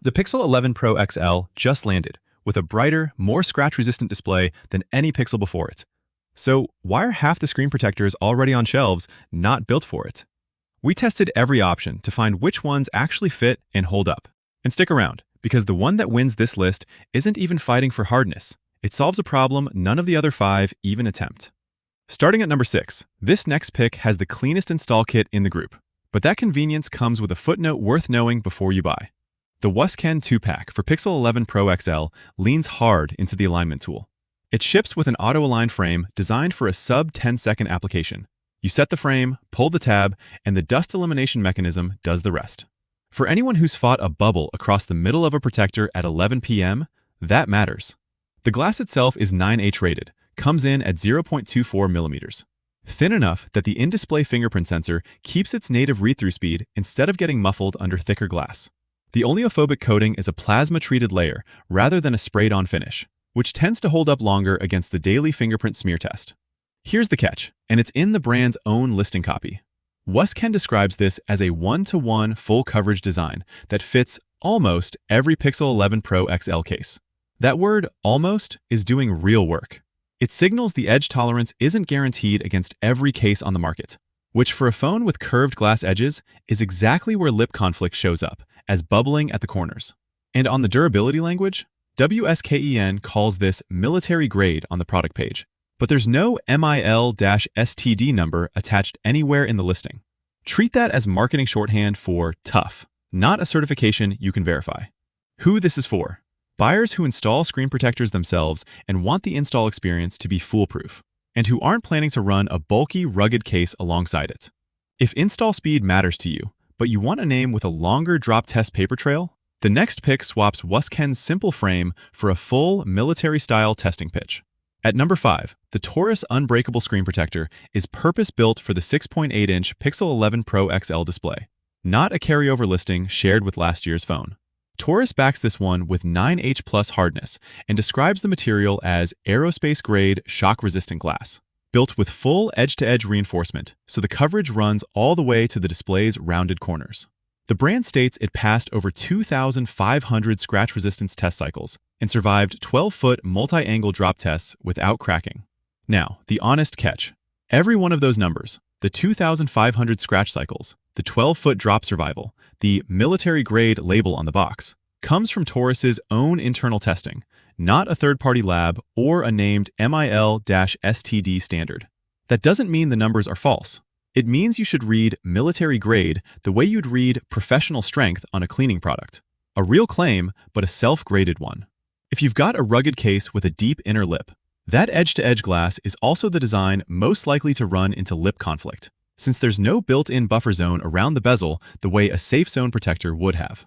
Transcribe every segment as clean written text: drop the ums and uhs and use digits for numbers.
The Pixel 11 Pro XL just landed, with a brighter, more scratch-resistant display than any Pixel before it. So why are half the screen protectors already on shelves not built for it? We tested every option to find which ones actually fit and hold up. And stick around, because the one that wins this list isn't even fighting for hardness. It solves a problem none of the other 5 even attempt. Starting at number 6, this next pick has the cleanest install kit in the group. But that convenience comes with a footnote worth knowing before you buy. The WSKEN 2-pack for Pixel 11 Pro XL leans hard into the alignment tool. It ships with an auto-align frame designed for a sub-10-second application. You set the frame, pull the tab, and the dust elimination mechanism does the rest. For anyone who's fought a bubble across the middle of a protector at 11 p.m., that matters. The glass itself is 9H rated, comes in at 0.24 millimeters. Thin enough that the in-display fingerprint sensor keeps its native read-through speed instead of getting muffled under thicker glass. The oleophobic coating is a plasma-treated layer rather than a sprayed-on finish, which tends to hold up longer against the daily fingerprint smear test. Here's the catch, and it's in the brand's own listing copy. WSKEN describes this as a one-to-one full-coverage design that fits almost every Pixel 11 Pro XL case. That word, almost, is doing real work. It signals the edge tolerance isn't guaranteed against every case on the market, which for a phone with curved glass edges is exactly where lip conflict shows up, as bubbling at the corners. And on the durability language, WSKEN calls this military grade on the product page, but there's no MIL-STD number attached anywhere in the listing. Treat that as marketing shorthand for tough, not a certification you can verify. Who this is for? Buyers who install screen protectors themselves and want the install experience to be foolproof, and who aren't planning to run a bulky, rugged case alongside it. If install speed matters to you, but you want a name with a longer drop test paper trail, the next pick swaps WSKEN's simple frame for a full military-style testing pitch. At number 5, the TORRAS Unbreakable screen protector is purpose-built for the 6.8-inch Pixel 11 Pro XL display, not a carryover listing shared with last year's phone. TORRAS backs this one with 9H plus hardness and describes the material as aerospace-grade shock-resistant glass, built with full edge-to-edge reinforcement, so the coverage runs all the way to the display's rounded corners. The brand states it passed over 2,500 scratch resistance test cycles and survived 12-foot multi-angle drop tests without cracking. Now, the honest catch. Every one of those numbers, the 2,500 scratch cycles, the 12-foot drop survival, the military-grade label on the box, comes from TORRAS's own internal testing, not a third-party lab or a named MIL-STD standard. That doesn't mean the numbers are false. It means you should read military grade the way you'd read professional strength on a cleaning product. A real claim, but a self-graded one. If you've got a rugged case with a deep inner lip, that edge-to-edge glass is also the design most likely to run into lip conflict, since there's no built-in buffer zone around the bezel the way a safe zone protector would have.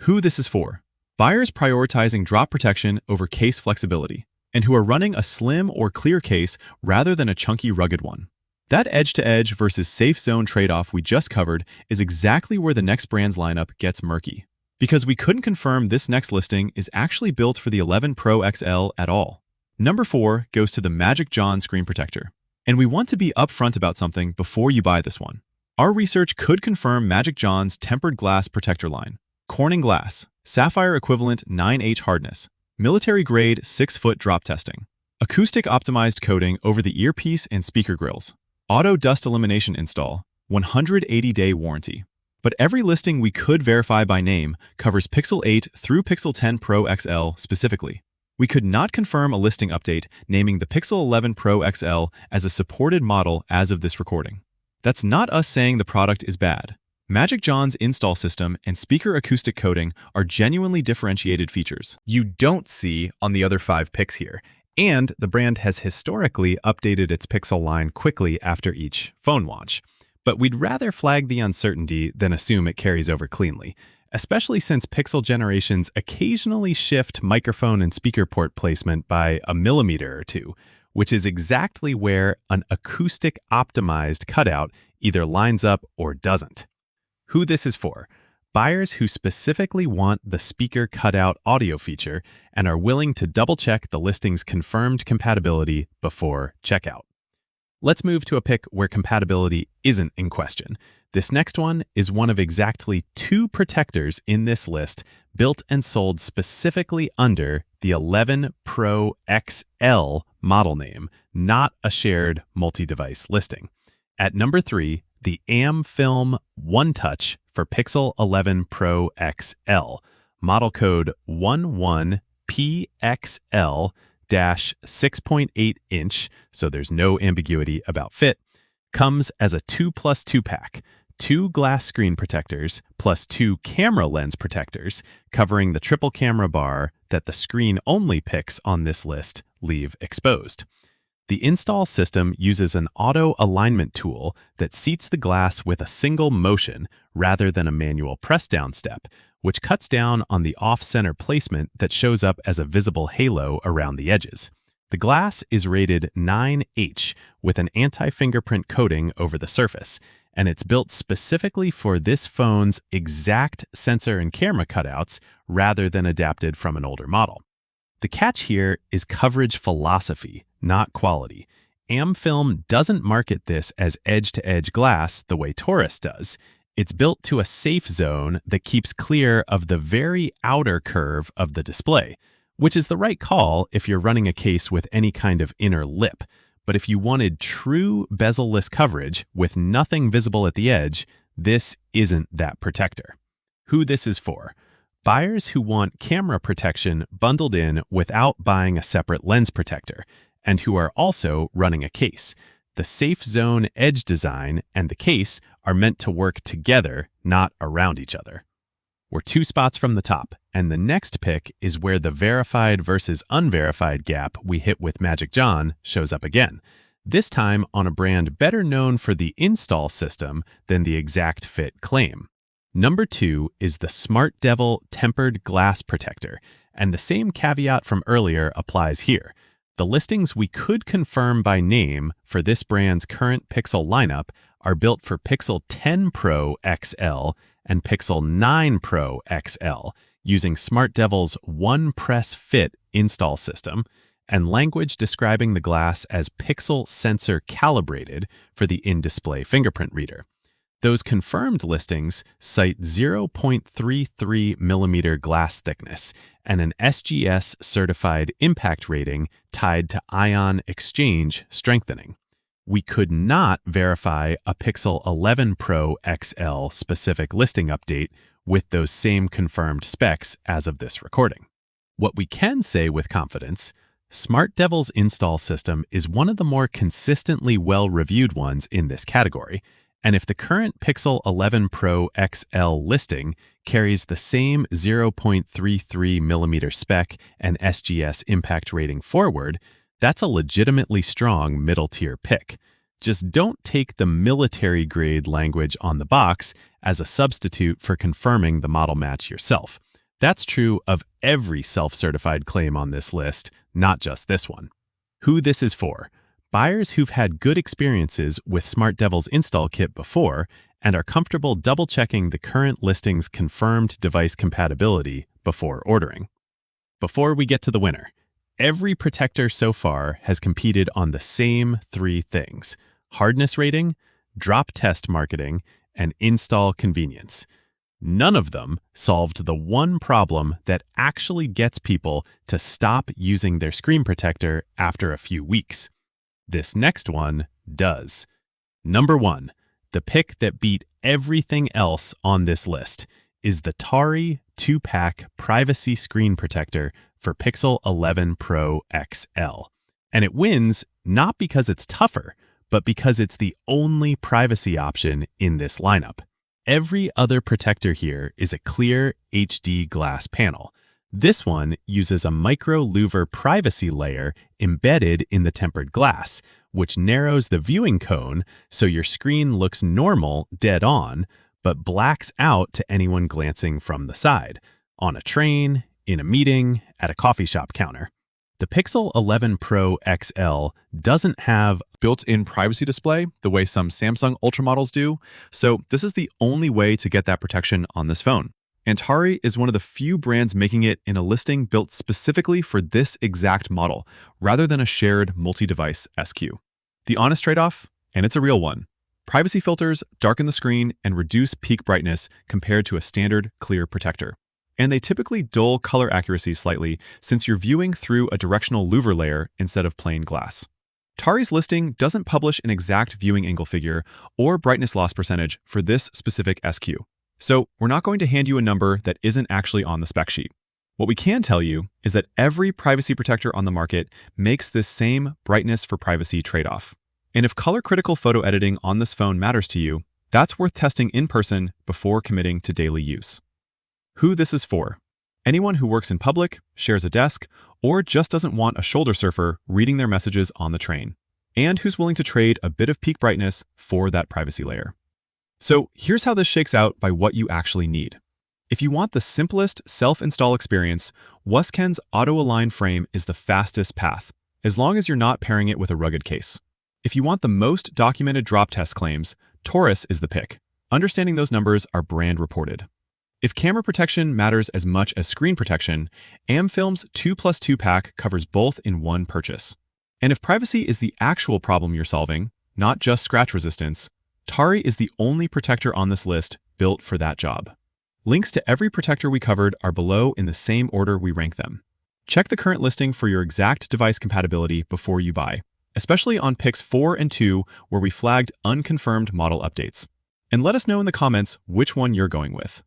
Who this is for? Buyers prioritizing drop protection over case flexibility, and who are running a slim or clear case rather than a chunky rugged one. That edge-to-edge versus safe zone trade-off we just covered is exactly where the next brand's lineup gets murky, because we couldn't confirm this next listing is actually built for the 11 Pro XL at all. Number 4 goes to the Magic John screen protector, and we want to be upfront about something before you buy this one. Our research could confirm Magic John's tempered glass protector line, Corning glass, sapphire equivalent 9H hardness, military-grade 6-foot drop testing, acoustic-optimized coating over the earpiece and speaker grills, auto dust elimination install, 180-day warranty. But every listing we could verify by name covers Pixel 8 through Pixel 10 Pro XL specifically. We could not confirm a listing update naming the Pixel 11 Pro XL as a supported model as of this recording. That's not us saying the product is bad. Magic John's install system and speaker acoustic coating are genuinely differentiated features you don't see on the other 5 picks here. And the brand has historically updated its Pixel line quickly after each phone launch. But we'd rather flag the uncertainty than assume it carries over cleanly, especially since Pixel generations occasionally shift microphone and speaker port placement by a millimeter or two, which is exactly where an acoustic-optimized cutout either lines up or doesn't. Who this is for? Buyers who specifically want the speaker cutout audio feature and are willing to double-check the listing's confirmed compatibility before checkout. Let's move to a pick where compatibility isn't in question. This next one is one of exactly 2 protectors in this list built and sold specifically under the 11 Pro XL model name, not a shared multi-device listing. At number 3, the amFilm OneTouch for Pixel 11 Pro XL, model code 11PXL-6.8 inch, so there's no ambiguity about fit, comes as a 2+2 pack, 2 glass screen protectors plus 2 camera lens protectors covering the triple camera bar that the screen-only picks on this list leave exposed. The install system uses an auto alignment tool that seats the glass with a single motion rather than a manual press-down step, which cuts down on the off-center placement that shows up as a visible halo around the edges. The glass is rated 9H with an anti-fingerprint coating over the surface, and it's built specifically for this phone's exact sensor and camera cutouts rather than adapted from an older model. The catch here is coverage philosophy, not quality. amFilm doesn't market this as edge-to-edge glass the way TORRAS does. It's built to a safe zone that keeps clear of the very outer curve of the display, which is the right call if you're running a case with any kind of inner lip. But if you wanted true bezel-less coverage with nothing visible at the edge, this isn't that protector. Who this is for? Buyers who want camera protection bundled in without buying a separate lens protector, and who are also running a case. The safe zone edge design and the case are meant to work together, not around each other. We're 2 spots from the top, and the next pick is where the verified versus unverified gap we hit with Magic John shows up again, this time on a brand better known for the install system than the exact fit claim. Number 2 is the SMARTDEVIL tempered glass protector, and the same caveat from earlier applies here. The listings we could confirm by name for this brand's current Pixel lineup are built for Pixel 10 Pro XL and Pixel 9 Pro XL using SMARTDEVIL's One Press Fit install system and language describing the glass as pixel sensor calibrated for the in-display fingerprint reader. Those confirmed listings cite 0.33 millimeter glass thickness and an SGS certified impact rating tied to ion exchange strengthening. We could not verify a Pixel 11 Pro XL specific listing update with those same confirmed specs as of this recording. What we can say with confidence, SMARTDEVIL's install system is one of the more consistently well-reviewed ones in this category, and if the current Pixel 11 Pro XL listing carries the same 0.33 millimeter spec and SGS impact rating forward, that's a legitimately strong middle-tier pick. Just don't take the military-grade language on the box as a substitute for confirming the model match yourself. That's true of every self-certified claim on this list, not just this one. Who this is for? Buyers who've had good experiences with SMARTDEVIL's install kit before and are comfortable double-checking the current listing's confirmed device compatibility before ordering. Before we get to the winner, every protector so far has competed on the same 3 things: hardness rating, drop test marketing, and install convenience. None of them solved the one problem that actually gets people to stop using their screen protector after a few weeks. This next one does. Number 1, the pick that beat everything else on this list is the TAURI 2-pack privacy screen protector for Pixel 11 Pro XL. And it wins not because it's tougher, but because it's the only privacy option in this lineup. Every other protector here is a clear HD glass panel. This one uses a micro louver privacy layer embedded in the tempered glass, which narrows the viewing cone so your screen looks normal dead on, but blacks out to anyone glancing from the side, on a train, in a meeting, at a coffee shop counter. The Pixel 11 Pro XL doesn't have built-in privacy display the way some Samsung Ultra models do, so this is the only way to get that protection on this phone. And TAURI is one of the few brands making it in a listing built specifically for this exact model, rather than a shared multi-device SKU. The honest trade-off, and it's a real one. Privacy filters darken the screen and reduce peak brightness compared to a standard clear protector. And they typically dull color accuracy slightly since you're viewing through a directional louver layer instead of plain glass. TAURI's listing doesn't publish an exact viewing angle figure or brightness loss percentage for this specific SQ. So we're not going to hand you a number that isn't actually on the spec sheet. What we can tell you is that every privacy protector on the market makes this same brightness for privacy trade-off. And if color-critical photo editing on this phone matters to you, that's worth testing in person before committing to daily use. Who this is for: anyone who works in public, shares a desk, or just doesn't want a shoulder surfer reading their messages on the train, and who's willing to trade a bit of peak brightness for that privacy layer. So here's how this shakes out by what you actually need. If you want the simplest self-install experience, WSKEN's auto-align frame is the fastest path, as long as you're not pairing it with a rugged case. If you want the most documented drop test claims, TORRAS is the pick. Understanding those numbers are brand reported. If camera protection matters as much as screen protection, amFilm's 2+2 pack covers both in one purchase. And if privacy is the actual problem you're solving, not just scratch resistance, TAURI is the only protector on this list built for that job. Links to every protector we covered are below in the same order we rank them. Check the current listing for your exact device compatibility before you buy, especially on picks 4 and 2 where we flagged unconfirmed model updates. And let us know in the comments which one you're going with.